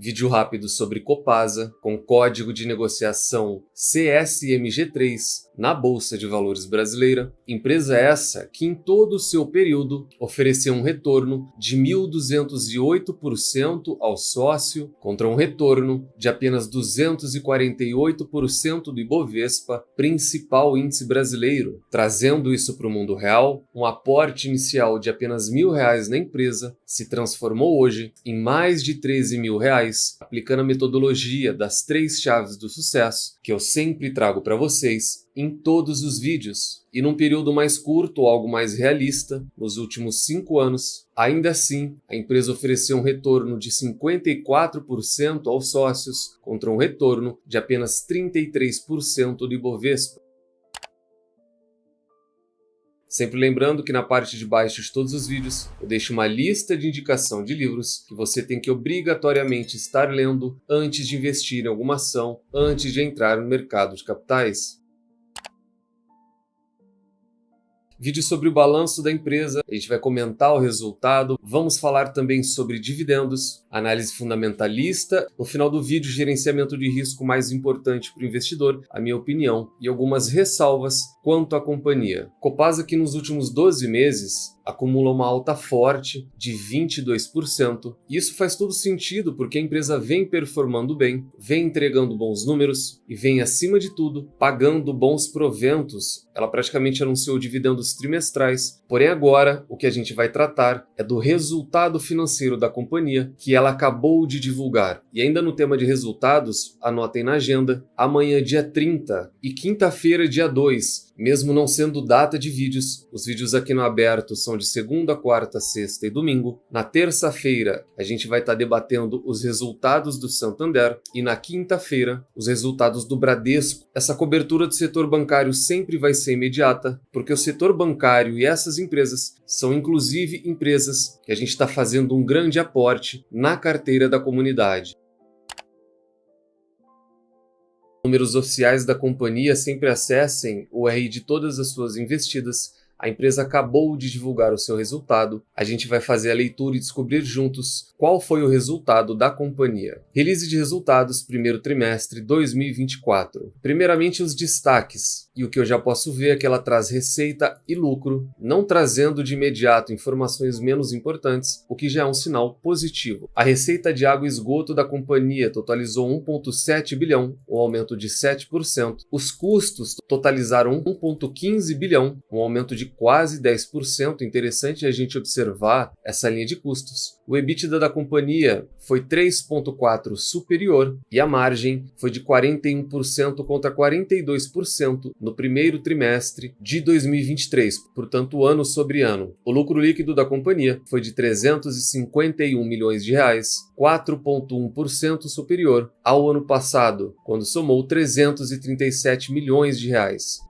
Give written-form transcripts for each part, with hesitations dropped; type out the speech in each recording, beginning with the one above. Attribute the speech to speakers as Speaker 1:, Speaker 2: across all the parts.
Speaker 1: Vídeo rápido sobre Copasa, com código de negociação CSMG3 na Bolsa de Valores brasileira. Empresa essa que em todo o seu período ofereceu um retorno de 1.208% ao sócio contra um retorno de apenas 248% do Ibovespa, principal índice brasileiro. Trazendo isso para o mundo real, um aporte inicial de apenas R$1.000 na empresa se transformou hoje em mais de R$13.000, aplicando a metodologia das 3 chaves do sucesso que eu sempre trago para vocês em todos os vídeos. E num período mais curto, algo mais realista, nos últimos 5 anos, ainda assim, a empresa ofereceu um retorno de 54% aos sócios contra um retorno de apenas 33% do Ibovespa. Sempre lembrando que na parte de baixo de todos os vídeos eu deixo uma lista de indicação de livros que você tem que obrigatoriamente estar lendo antes de investir em alguma ação, antes de entrar no mercado de capitais. Vídeo sobre o balanço da empresa, a gente vai comentar o resultado, vamos falar também sobre dividendos, análise fundamentalista, no final do vídeo gerenciamento de risco mais importante para o investidor, a minha opinião, e algumas ressalvas quanto à companhia. Copasa que nos últimos 12 meses acumula uma alta forte de 22%. Isso faz todo sentido porque a empresa vem performando bem, vem entregando bons números e vem, acima de tudo, pagando bons proventos. Ela praticamente anunciou dividendos trimestrais, porém agora o que a gente vai tratar é do resultado financeiro da companhia que ela acabou de divulgar. E ainda no tema de resultados, anotem na agenda, amanhã dia 30 e quinta-feira dia 2, mesmo não sendo data de vídeos, os vídeos aqui no Aberto são de segunda, quarta, sexta e domingo. Na terça-feira, a gente vai estar debatendo os resultados do Santander e na quinta-feira, os resultados do Bradesco. Essa cobertura do setor bancário sempre vai ser imediata, porque o setor bancário e essas empresas são inclusive empresas que a gente está fazendo um grande aporte na carteira da comunidade. Números oficiais da companhia, sempre acessem o RI de todas as suas investidas. A empresa acabou de divulgar o seu resultado, a gente vai fazer a leitura e descobrir juntos qual foi o resultado da companhia. Release de resultados, primeiro trimestre 2024. Primeiramente os destaques, e o que eu já posso ver é que ela traz receita e lucro, não trazendo de imediato informações menos importantes, o que já é um sinal positivo. A receita de água e esgoto da companhia totalizou 1,7 bilhão, um aumento de 7%. Os custos totalizaram 1,15 bilhão, um aumento de quase 10%. Interessante a gente observar essa linha de custos. O EBITDA da companhia foi 3,4% superior e a margem foi de 41% contra 42% no primeiro trimestre de 2023, portanto ano sobre ano. O lucro líquido da companhia foi de R$351 milhões, 4,1% superior ao ano passado, quando somou R$337 milhões.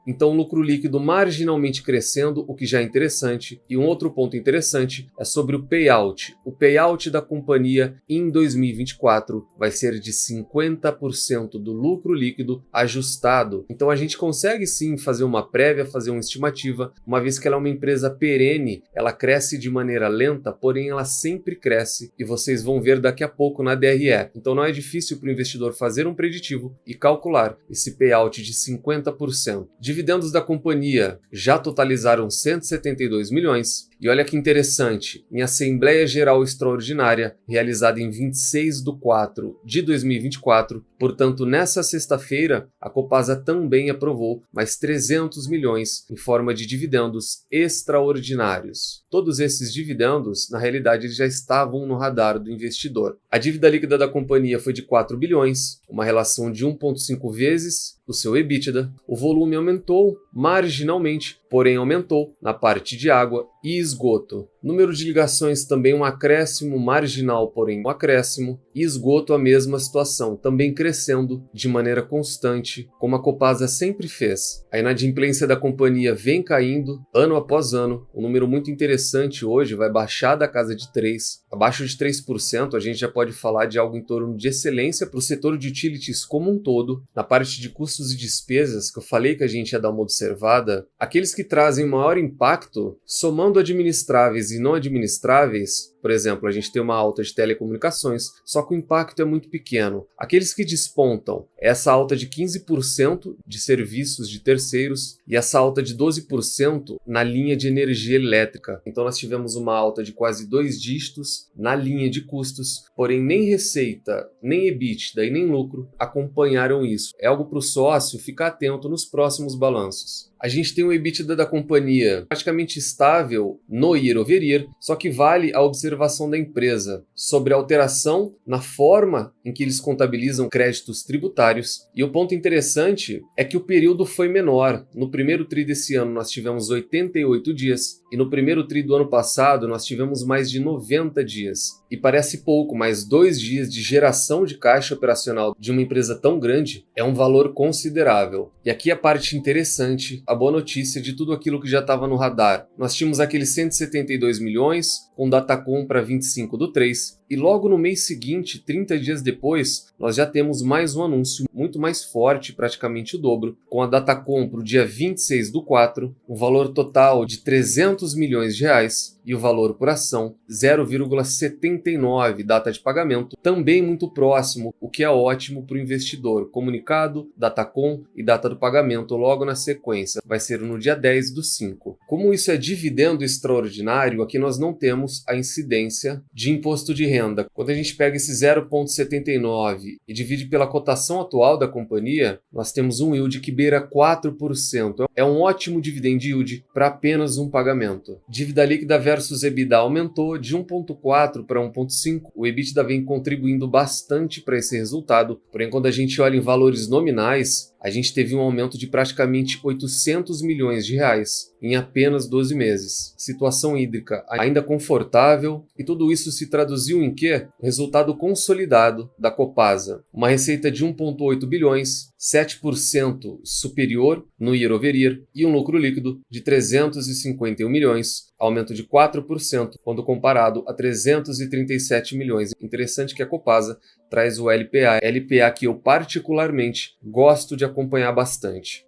Speaker 1: Então o lucro líquido marginalmente crescendo, o que já é interessante. E um outro ponto interessante é sobre o payout. O payout da companhia em 2024 vai ser de 50% do lucro líquido ajustado. Então a gente consegue sim fazer uma prévia, fazer uma estimativa, uma vez que ela é uma empresa perene, ela cresce de maneira lenta, porém ela sempre cresce e vocês vão ver daqui a pouco na DRE. Então não é difícil para o investidor fazer um preditivo e calcular esse payout de 50%. Dividendos da companhia já totalizaram 172 milhões. E olha que interessante, em Assembleia Geral Extraordinária, realizada em 26/4 de 2024, portanto nessa sexta-feira, a Copasa também aprovou mais 300 milhões em forma de dividendos extraordinários. Todos esses dividendos, na realidade, eles já estavam no radar do investidor. A dívida líquida da companhia foi de 4 bilhões, uma relação de 1,5 vezes o seu EBITDA. O volume aumentou marginalmente, porém aumentou na parte de água e esgoto. Número de ligações também um acréscimo marginal, porém um acréscimo. E esgoto a mesma situação, também crescendo de maneira constante, como a Copasa sempre fez. A inadimplência da companhia vem caindo ano após ano. Um número muito interessante hoje vai baixar da casa de 3%. Abaixo de 3%, a gente já pode falar de algo em torno de excelência para o setor de utilities como um todo. Na parte de custos e despesas, que eu falei que a gente ia dar uma observada, aqueles que trazem maior impacto, somando administráveis e não administráveis, Por exemplo, a gente tem uma alta de telecomunicações, só que o impacto é muito pequeno. Aqueles que despontam, essa alta de 15% de serviços de terceiros e essa alta de 12% na linha de energia elétrica. Então nós tivemos uma alta de quase 2 dígitos na linha de custos, porém nem receita, nem EBITDA e nem lucro acompanharam isso. É algo para o sócio ficar atento nos próximos balanços. A gente tem o EBITDA da companhia praticamente estável no year over year, só que vale a observação da empresa sobre a alteração na forma em que eles contabilizam créditos tributários. E o ponto interessante é que o período foi menor. No primeiro TRI desse ano nós tivemos 88 dias e no primeiro TRI do ano passado nós tivemos mais de 90 dias. E parece pouco, mas 2 dias de geração de caixa operacional de uma empresa tão grande é um valor considerável. E aqui a parte interessante, a boa notícia de tudo aquilo que já estava no radar. Nós tínhamos aqueles 172 milhões, com Datacom para 25/3, e logo no mês seguinte, 30 dias depois, nós já temos mais um anúncio muito mais forte, praticamente o dobro, com a Datacom para o dia 26/4, um valor total de 300 milhões de reais, e o valor por ação 0,79 data de pagamento, também muito próximo, o que é ótimo para o investidor. Comunicado, Datacom e data do pagamento logo na sequência, vai ser no dia 10/5. Como isso é dividendo extraordinário, aqui nós não temos a incidência de imposto de renda. Quando a gente pega esse 0,79 e divide pela cotação atual da companhia, nós temos um yield que beira 4%. É um ótimo dividend yield para apenas um pagamento. Dívida líquida versus EBITDA aumentou de 1,4 para 1,5. O EBITDA vem contribuindo bastante para esse resultado, porém quando a gente olha em valores nominais, a gente teve um aumento de praticamente 800 milhões de reais em apenas 12 meses. Situação hídrica ainda confortável, e tudo isso se traduziu em quê? O resultado consolidado da Copasa. Uma receita de 1,8 bilhões, 7% superior no year over year, e um lucro líquido de 351 milhões, aumento de 4% quando comparado a 337 milhões. Interessante que a Copasa traz o LPA que eu particularmente gosto de acompanhar bastante.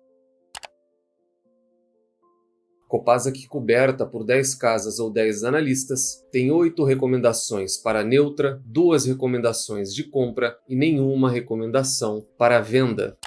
Speaker 1: Copasa, que coberta por 10 casas ou 10 analistas, tem 8 recomendações para neutra, 2 recomendações de compra e nenhuma recomendação para venda.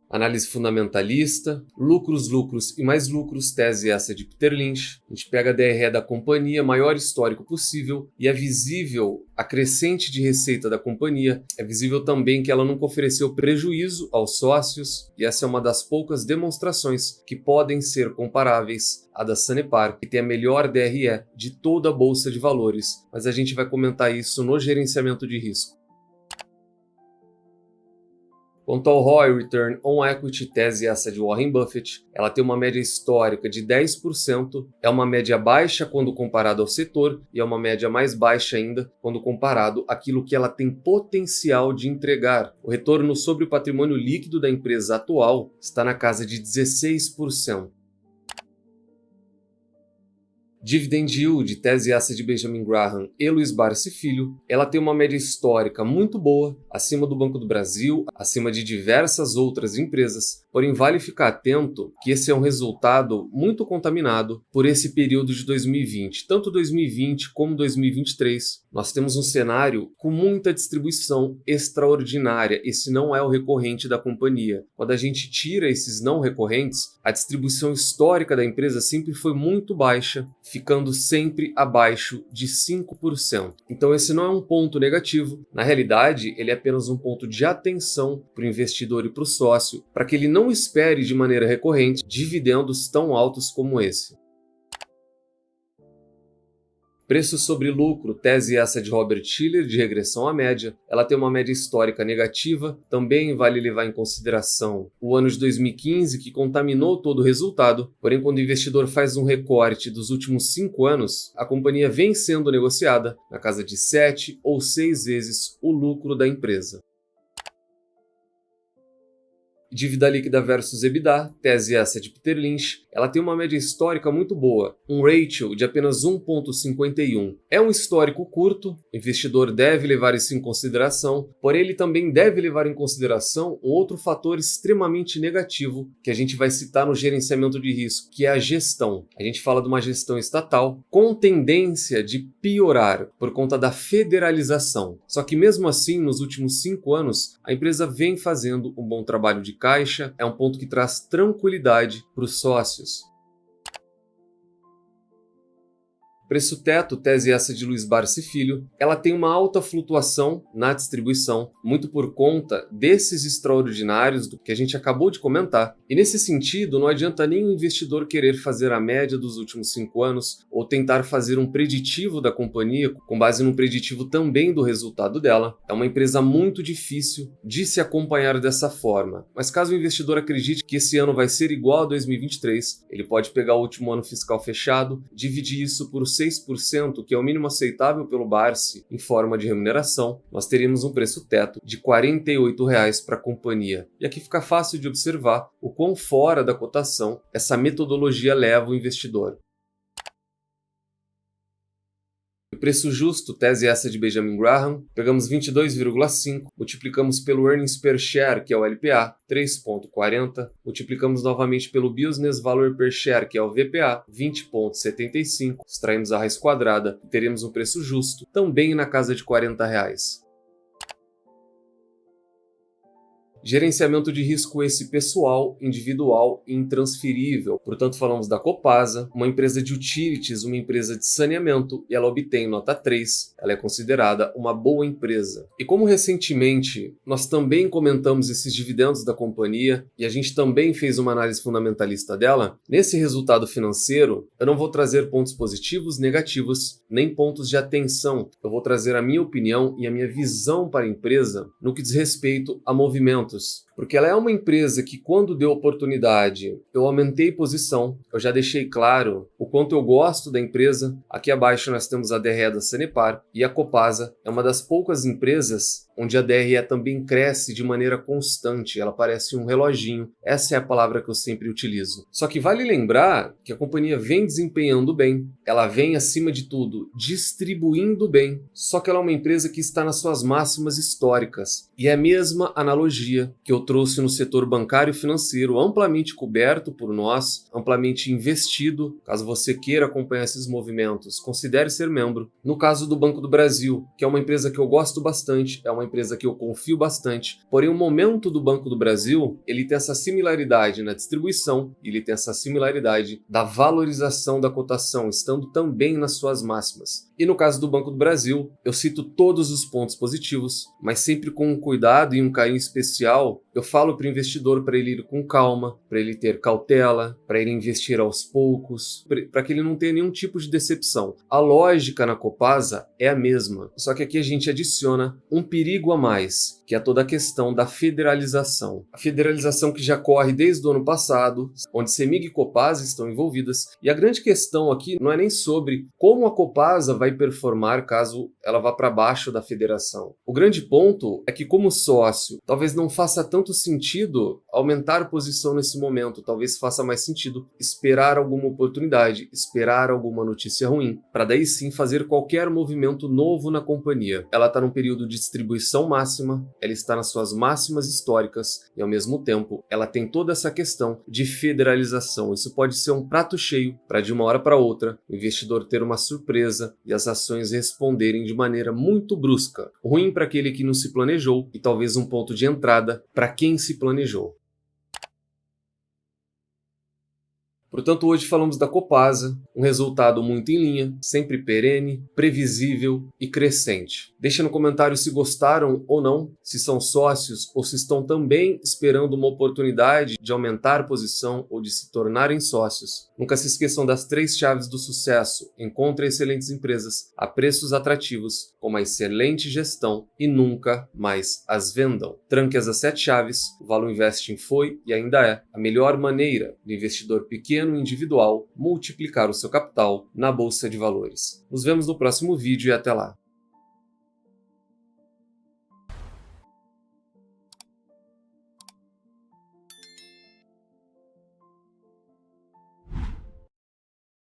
Speaker 1: Análise fundamentalista, lucros e mais lucros, tese essa de Peter Lynch. A gente pega a DRE da companhia, maior histórico possível, e é visível a crescente de receita da companhia. É visível também que ela nunca ofereceu prejuízo aos sócios, e essa é uma das poucas demonstrações que podem ser comparáveis à da Sanepar, que tem a melhor DRE de toda a Bolsa de Valores, mas a gente vai comentar isso no gerenciamento de risco. Quanto ao ROI, Return on Equity, tese essa de Warren Buffett, ela tem uma média histórica de 10%, é uma média baixa quando comparado ao setor e é uma média mais baixa ainda quando comparado àquilo que ela tem potencial de entregar. O retorno sobre o patrimônio líquido da empresa atual está na casa de 16%. Dividend Yield, tese essa de Benjamin Graham e Luiz Barsi Filho, ela tem uma média histórica muito boa, acima do Banco do Brasil, acima de diversas outras empresas, porém vale ficar atento que esse é um resultado muito contaminado por esse período de 2020. Tanto 2020 como 2023, nós temos um cenário com muita distribuição extraordinária. Esse não é o recorrente da companhia. Quando a gente tira esses não recorrentes, a distribuição histórica da empresa sempre foi muito baixa, ficando sempre abaixo de 5%. Então esse não é um ponto negativo, na realidade ele é apenas um ponto de atenção para o investidor e para o sócio, para que ele não espere de maneira recorrente dividendos tão altos como esse. Preço sobre lucro, tese essa de Robert Shiller, de regressão à média. Ela tem uma média histórica negativa. Também vale levar em consideração o ano de 2015, que contaminou todo o resultado. Porém, quando o investidor faz um recorte dos últimos 5 anos, a companhia vem sendo negociada na casa de 7 ou 6 vezes o lucro da empresa. Dívida líquida versus EBITDA, tese essa de Peter Lynch, ela tem uma média histórica muito boa, um ratio de apenas 1,51. É um histórico curto, o investidor deve levar isso em consideração, porém ele também deve levar em consideração um outro fator extremamente negativo que a gente vai citar no gerenciamento de risco, que é a gestão. A gente fala de uma gestão estatal com tendência de piorar por conta da federalização. Só que mesmo assim, nos últimos 5 anos, a empresa vem fazendo um bom trabalho de caixa, é um ponto que traz tranquilidade para os sócios. Preço teto, tese essa de Luiz Barsi Filho, ela tem uma alta flutuação na distribuição, muito por conta desses extraordinários do que a gente acabou de comentar. E nesse sentido, não adianta nem o investidor querer fazer a média dos últimos 5 anos ou tentar fazer um preditivo da companhia com base num preditivo também do resultado dela. É uma empresa muito difícil de se acompanhar dessa forma. Mas caso o investidor acredite que esse ano vai ser igual a 2023, ele pode pegar o último ano fiscal fechado, dividir isso por 6%, que é o mínimo aceitável pelo Barsi em forma de remuneração, nós teríamos um preço teto de R$ 48 para a companhia. E aqui fica fácil de observar o quão fora da cotação essa metodologia leva o investidor. O preço justo, tese essa de Benjamin Graham, pegamos 22,5, multiplicamos pelo Earnings Per Share, que é o LPA, 3,40, multiplicamos novamente pelo Business Value Per Share, que é o VPA, 20,75, extraímos a raiz quadrada e teremos um preço justo, também na casa de R$ 40. Gerenciamento de risco esse pessoal, individual e intransferível. Portanto, falamos da Copasa, uma empresa de utilities, uma empresa de saneamento, e ela obtém nota 3. Ela é considerada uma boa empresa. E como recentemente nós também comentamos esses dividendos da companhia e a gente também fez uma análise fundamentalista dela, nesse resultado financeiro eu não vou trazer pontos positivos, negativos, nem pontos de atenção. Eu vou trazer a minha opinião e a minha visão para a empresa no que diz respeito a movimentos. Porque ela é uma empresa que, quando deu oportunidade, eu aumentei posição, eu já deixei claro o quanto eu gosto da empresa. Aqui abaixo nós temos a DRE da Sanepar e a Copasa é uma das poucas empresas onde a DRE também cresce de maneira constante, ela parece um reloginho, essa é a palavra que eu sempre utilizo. Só que vale lembrar que a companhia vem desempenhando bem, ela vem acima de tudo distribuindo bem, só que ela é uma empresa que está nas suas máximas históricas, e é a mesma analogia que eu trouxe no setor bancário e financeiro, amplamente coberto por nós, amplamente investido. Caso você queira acompanhar esses movimentos, considere ser membro. No caso do Banco do Brasil, que é uma empresa que eu gosto bastante, é uma empresa que eu confio bastante, porém o momento do Banco do Brasil, ele tem essa similaridade na distribuição, ele tem essa similaridade da valorização da cotação, estando também nas suas máximas. E no caso do Banco do Brasil, eu cito todos os pontos positivos, mas sempre com um cuidado e um carinho especial. Eu falo para o investidor para ele ir com calma, para ele ter cautela, para ele investir aos poucos, para que ele não tenha nenhum tipo de decepção. A lógica na Copasa é a mesma, só que aqui a gente adiciona um perigo a mais, que é toda a questão da federalização. A federalização que já corre desde o ano passado, onde Cemig e Copasa estão envolvidas, e a grande questão aqui não é nem sobre como a Copasa vai performar caso ela vá para baixo da federação. O grande ponto é que, como sócio, talvez não faça tanto sentido aumentar posição nesse momento, talvez faça mais sentido esperar alguma oportunidade, esperar alguma notícia ruim, para daí sim fazer qualquer movimento novo na companhia. Ela está num período de distribuição máxima, ela está nas suas máximas históricas e, ao mesmo tempo, ela tem toda essa questão de federalização. Isso pode ser um prato cheio para, de uma hora para outra, o investidor ter uma surpresa e as ações responderem de maneira muito brusca. Ruim para aquele que não se planejou e talvez um ponto de entrada para quem se planejou. Portanto, hoje falamos da Copasa, um resultado muito em linha, sempre perene, previsível e crescente. Deixa no comentário se gostaram ou não, se são sócios ou se estão também esperando uma oportunidade de aumentar posição ou de se tornarem sócios. Nunca se esqueçam das 3 chaves do sucesso. Encontre excelentes empresas a preços atrativos, com uma excelente gestão e nunca mais as vendam. Tranque as 7 chaves, o Valor Investing foi e ainda é a melhor maneira do investidor pequeno individual multiplicar o seu capital na Bolsa de Valores. Nos vemos no próximo vídeo e até lá.